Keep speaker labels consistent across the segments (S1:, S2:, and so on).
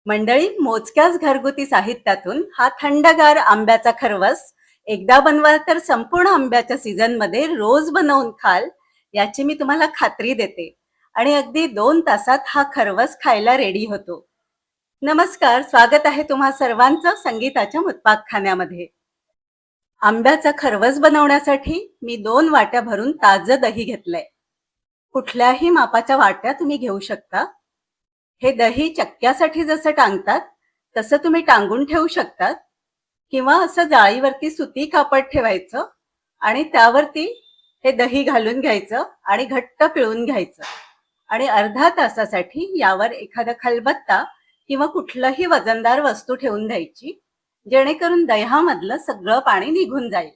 S1: मंडळी, मोजक्याच घरगुती साहित्यातून हा थंडगार आंब्याचा खरवस एकदा बनवा तर संपूर्ण आंब्याच्या सीझन मध्ये रोज बनवून खाल याची मी तुम्हाला खात्री देते. आणि अगदी 2 तासात हा खरवस खायला रेडी होतो. नमस्कार, स्वागत आहे तुम्हा सर्वांचं संगीताच्या मुतपाकखान्यामध्ये. आंब्याचा खरवस बनवण्यासाठी मी 2 वाट्या भरून ताजं दही घेतलंय. कुठल्याही मापाच्या वाट्या तुम्ही घेऊ शकता. हे दही चक्क्यासाठी जसं टांगतात तसं तुम्ही टांगून ठेवू शकतात, किंवा असं जाळीवरती सुती कापड ठेवायचं आणि त्यावरती हे दही घालून घ्यायचं आणि घट्ट पिळून घ्यायचं आणि अर्धा तासासाठी यावर एखादा खलबत्ता किंवा कुठलंही वजनदार वस्तू ठेवून द्यायची, जेणेकरून दह्यामधलं सगळं पाणी निघून जाईल.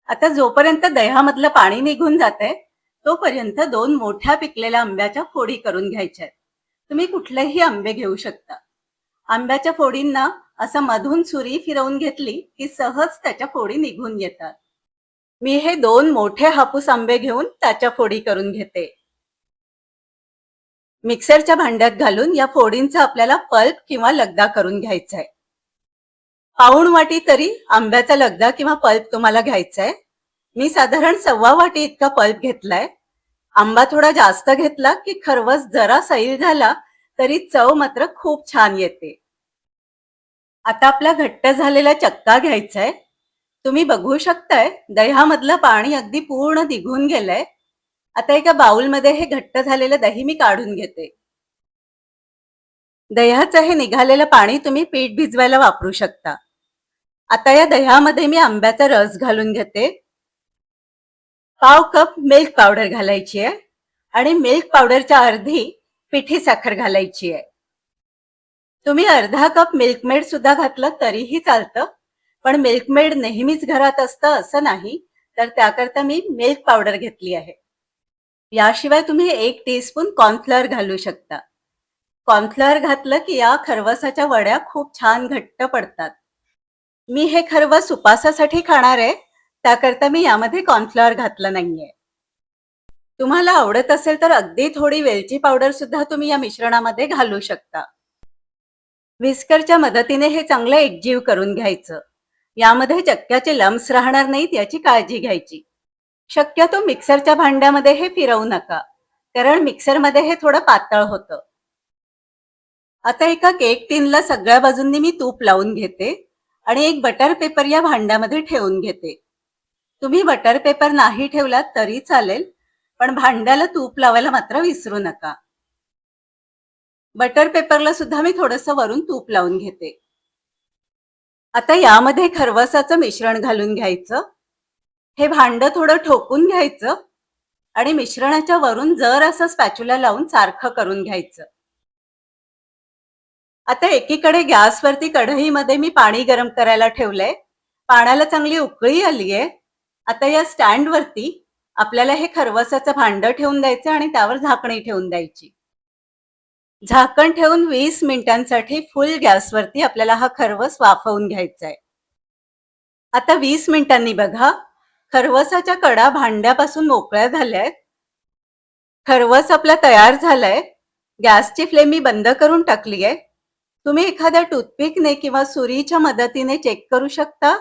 S1: आता जोपर्यंत दह्यामधलं पाणी निघून जातंय तोपर्यंत 2 मोठ्या पिकलेल्या आंब्याच्या फोडी करून घ्यायच्या. तुम्ही कुठलेही आंबे घेऊ शकता. आंब्याच्या फोडींना असं मधून सुरी फिरवून घेतली की सहज त्याच्या फोडी निघून येतात. मी हे 2 मोठे हापूस आंबे घेऊन त्याच्या फोडी करून घेते. मिक्सरच्या भांड्यात घालून या फोडींचा आपल्याला पल्प किंवा लगदा करून घ्यायचा आहे. पाऊण वाटी तरी आंब्याचा लगदा किंवा पल्प तुम्हाला घ्यायचा आहे. मी साधारण 1/4 वाटी इतका पल्प घेतलाय. आंबा थोडा जास्त घेतला की खरवस जरा सैल झाला तरी चव मात्र खूप छान येते. आता आपला घट्ट झालेला चक्का घ्यायचाय. तुम्ही बघू शकताय दह्यामधलं पाणी अगदी पूर्ण निघून गेलंय. आता एका बाउलमध्ये हे घट्ट झालेलं दही मी काढून घेते. दह्याचं हे निघालेलं पाणी तुम्ही पीठ भिजवायला वापरू शकता. आता या दह्यामध्ये मी आंब्याचा रस घालून घेते. पाव कप मिल्क पावडर घालायची आहे आणि मिल्क पावडरच्या अर्धी पिठी साखर घालायची आहे. तुम्ही अर्धा कप मिल्कमेड सुद्धा घातलं तरीही चालतं, पण मिल्कमेड नेहमीच घरात असतं असं नाही, तर त्याकरता मी मिल्क पावडर घेतली आहे. याशिवाय तुम्ही 1 टीस्पून कॉर्नफ्लॉवर घालू शकता. कॉर्नफ्लॉवर घातलं की या खरवसाच्या वड्या खूप छान घट्ट पडतात. मी हे खरवस उपासासाठी खाणार आहे, त्याकरता मी यामध्ये कॉर्नफ्लॉवर घातलं नाहीये. तुम्हाला आवडत असेल तर अगदी थोडी वेलची पावडर सुद्धा तुम्ही या मिश्रणामध्ये घालू शकता. विस्करच्या मदतीने हे चांगलं एकजीव करून घ्यायचं. यामध्ये चक्क्याचे लम्स राहणार नाहीत याची काळजी घ्यायची. शक्यतो मिक्सरच्या भांड्यामध्ये हे फिरवू नका, कारण मिक्सरमध्ये हे थोडं पातळ होतं. आता एका केक टिनला सगळ्या बाजूंनी मी तूप लावून घेते आणि एक बटर पेपर या भांड्यामध्ये ठेवून घेते. तुम्ही बटर पेपर नाही ठेवलात तरी चालेल, पण भांड्याला तूप लावायला मात्र विसरू नका. बटर पेपरला सुद्धा मी थोडंसं वरून तूप लावून घेते. आता यामध्ये खरवसाचं मिश्रण घालून घ्यायचं. हे भांड थोडं ठोकून घ्यायचं आणि मिश्रणाच्या वरून जर असं स्पॅच्युला लावून सारखं करून घ्यायचं. आता एकीकडे गॅसवरती कढईमध्ये मी पाणी गरम करायला ठेवलंय. पाण्याला चांगली उकळी आलीये. आता या स्टँडवरती आपल्याला हे खरवसाचं भांड ठेवून द्यायचं आणि त्यावर झाकणी ठेवून द्यायची. झाकण ठेवून 20 मिनिटांसाठी फुल गॅसवरती आपल्याला हा खरवस वाफवून घ्यायचा आहे. आता 20 मिनिटांनी बघा, खरवसाच्या कडा भांड्यापासून मोकळ्या झाल्यात. खरवस आपला तयार झालाय. गॅसची फ्लेम मी बंद करून टाकली आहे. तुम्ही एखाद्या टूथपिकने किंवा सुरीच्या मदतीने चेक करू शकता.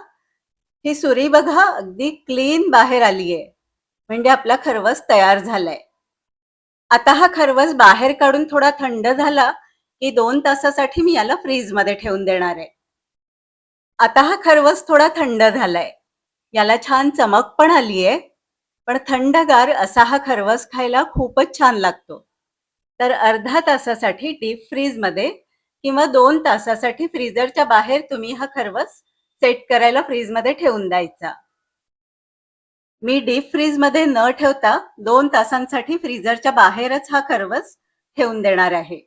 S1: ही सुरी बघा अगदी क्लीन बाहेर आलीये, म्हणजे आपला खरवस तयार झालाय. आता हा खरवस बाहेर काढून थोडा थंड झाला की 2 तासासाठी मी याला फ्रीज मध्ये ठेवून देणार आहे. आता हा खरवस थोडा थंड झालाय. याला छान चमक पण आलीये. पण थंडगार असा हा खरवस खायला खूपच छान लागतो. तर अर्धा तासासाठी डीप फ्रीज मध्ये किंवा 2 तासासाठी फ्रीजरच्या बाहेर तुम्ही हा खरवस सेट करायला फ्रीज मध्ये ठेवून द्यायचा. मी डीप फ्रीज मध्ये न ठेवता 2 तासांसाठी फ्रीजरच्या बाहेरच हा खरवस ठेवून देणार आहे.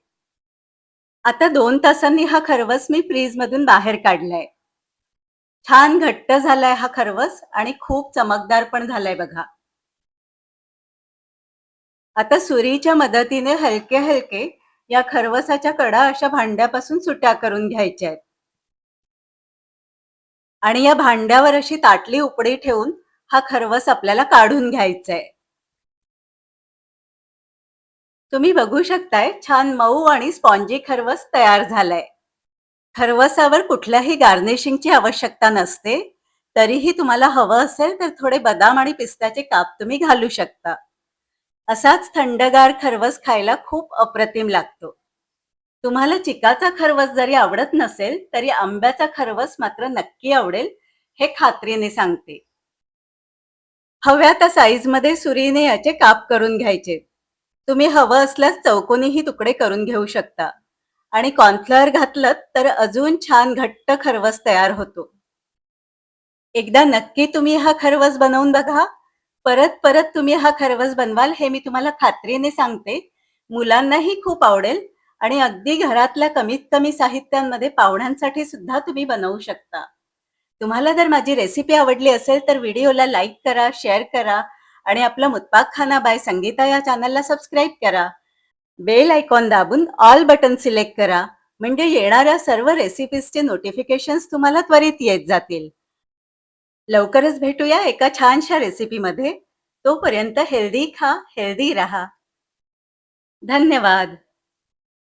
S1: आता 2 तासांनी हा खरवस मी फ्रीज मधून बाहेर काढलाय. छान घट्ट झालाय हा खरवस आणि खूप चमकदार पण झालाय बघा. आता सुरीच्या मदतीने हलके हलके या खरवसाच्या कडा अशा भांड्यापासून सुट्या करून घ्यायच्या आहेत आणि या भांड्यावर अशी ताटली उपडी ठेवून हा खरवस आपल्याला काढून घ्यायचा आहे. तुम्ही बघू शकताय छान मऊ आणि स्पॉन्जी खरवस तयार झालंय. खरवसावर कुठल्याही गार्निशिंगची आवश्यकता नसते. तरीही तुम्हाला हवं असेल तर थोडे बदाम आणि पिस्त्याचे काप तुम्ही घालू शकता. असाच थंडगार खरवस खायला खूप अप्रतिम लागतो. तुम्हाला चिकाचा खरवस जरी आवडत नसेल तरी आंब्याचा खरवस मात्र नक्की आवडेल, हे खात्रीने सांगते. हव्या त्या साईजमध्ये सुरीने याचे काप करून घ्यायचे. तुम्ही हवं असल्यास चौकोनीही तुकडे करून घेऊ शकता आणि कॉर्नफ्लॉवर घातलं तर अजून छान घट्ट खरवस तयार होतो. एकदा नक्की तुम्ही हा खरवस बनवून बघा. परत परत तुम्ही हा खरवस बनवाल हे मी तुम्हाला खात्रीने सांगते. मुलांनाही खूप आवडेल आणि अगदी घरातल्या कमीत कमी साहित्यांमध्ये पाहुण्यांसाठी सुद्धा तुम्ही बनवू शकता. तुम्हाला जर माझी रेसिपी आवडली असेल तर व्हिडिओला लाईक करा, शेअर करा आणि आपलं मुत्ताकखाना बाय संगीता या चॅनलला सबस्क्राईब करा. बेल आयकॉन दाबून ऑल बटन सिलेक्ट करा. म्हणजे येणाऱ्या सर्व रेसिपीजचे नोटिफिकेशन्स तुम्हाला त्वरित येत जातील. लवकरच भेटूया एका छानशा रेसिपीमध्ये. तोपर्यंत हेल्दी खा, हेल्दी राहा. धन्यवाद.